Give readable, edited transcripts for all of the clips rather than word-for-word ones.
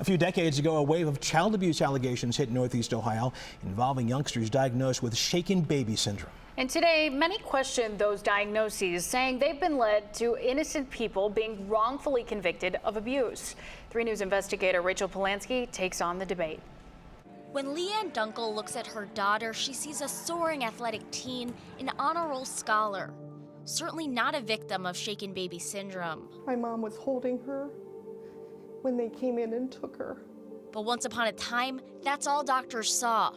A few decades ago, a wave of child abuse allegations hit Northeast Ohio involving youngsters diagnosed with shaken baby syndrome. And today, many question those diagnoses, saying they've been led to innocent people being wrongfully convicted of abuse. 3 News investigator Rachel Polansky takes on the debate. When Lee-Ann Dunkle looks at her daughter, she sees a soaring athletic teen, an honor roll scholar. Certainly not a victim of shaken baby syndrome. My mom was holding her when they came in and took her. But once upon a time, that's all doctors saw.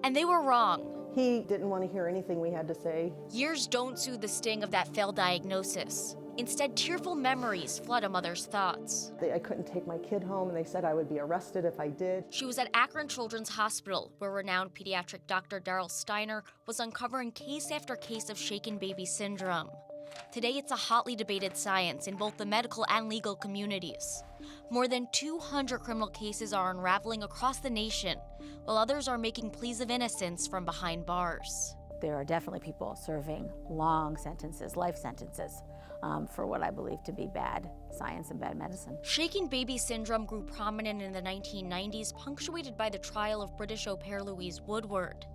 And they were wrong. He didn't want to hear anything we had to say. Years don't soothe the sting of that failed diagnosis. Instead, tearful memories flood a mother's thoughts. I couldn't take my kid home, and they said I would be arrested if I did. She was at Akron Children's Hospital, where renowned pediatric Dr. Daryl Steiner was uncovering case after case of shaken baby syndrome. Today, it's a hotly debated science in both the medical and legal communities. More than 200 criminal cases are unraveling across the nation, while others are making pleas of innocence from behind bars. There are definitely people serving long sentences, life sentences, for what I believe to be bad science and bad medicine. Shaken baby syndrome grew prominent in the 1990s, punctuated by the trial of British au pair Louise Woodward.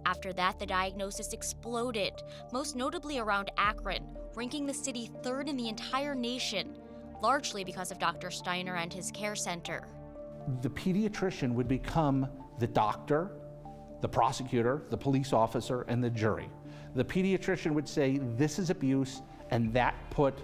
After that, the diagnosis exploded, most notably around Akron, ranking the city 3rd in the entire nation, largely because of Dr. Steiner and his care center. The pediatrician would become the doctor, the prosecutor, the police officer, and the jury. The pediatrician would say, this is abuse, and that put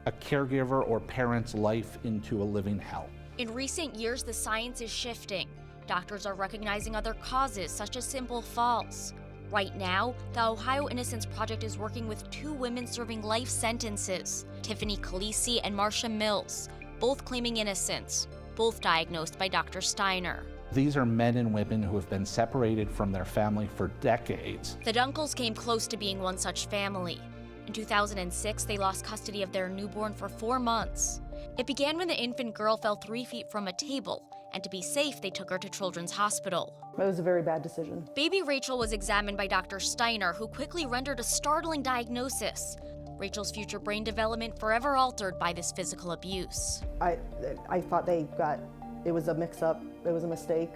a caregiver or parent's life into a living hell. In recent years, the science is shifting. Doctors are recognizing other causes, such as simple falls. Right now, the Ohio Innocence Project is working with 2 women serving life sentences, Tiffany Khaleesi and Marcia Mills, both claiming innocence, both diagnosed by Dr. Steiner. These are men and women who have been separated from their family for decades. The Dunkles came close to being one such family. In 2006, they lost custody of their newborn for 4 months. It began when the infant girl fell 3 feet from a table, and to be safe, they took her to Children's Hospital. It was a very bad decision. Baby Rachel was examined by Dr. Steiner, who quickly rendered a startling diagnosis. Rachel's future brain development forever altered by this physical abuse. I thought it was a mix-up, it was a mistake.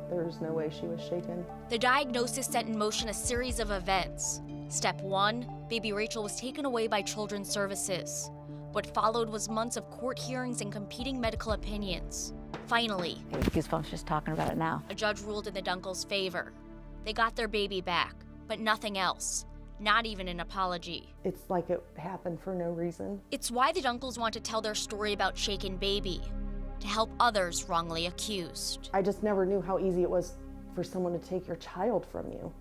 There was no way she was shaken. The diagnosis set in motion a series of events. Step 1, baby Rachel was taken away by Children's Services. What followed was months of court hearings and competing medical opinions. Finally, Goosebumps just talking about it now. a judge ruled in the Dunkles' favor. They got their baby back, but nothing else. Not even an apology. It's like it happened for no reason. It's why the Dunkles want to tell their story about shaken baby, to help others wrongly accused. I just never knew how easy it was for someone to take your child from you.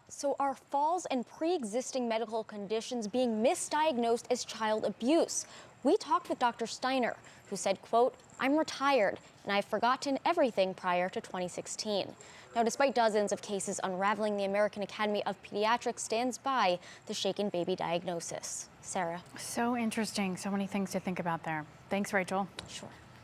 So are falls and pre-existing medical conditions being misdiagnosed as child abuse? We talked with Dr. Steiner, who said, quote, "I'm retired and I've forgotten everything prior to 2016. Now, despite dozens of cases unraveling, the American Academy of Pediatrics stands by the shaken baby diagnosis." Sarah. So interesting. So many things to think about there. Thanks, Rachel. Sure.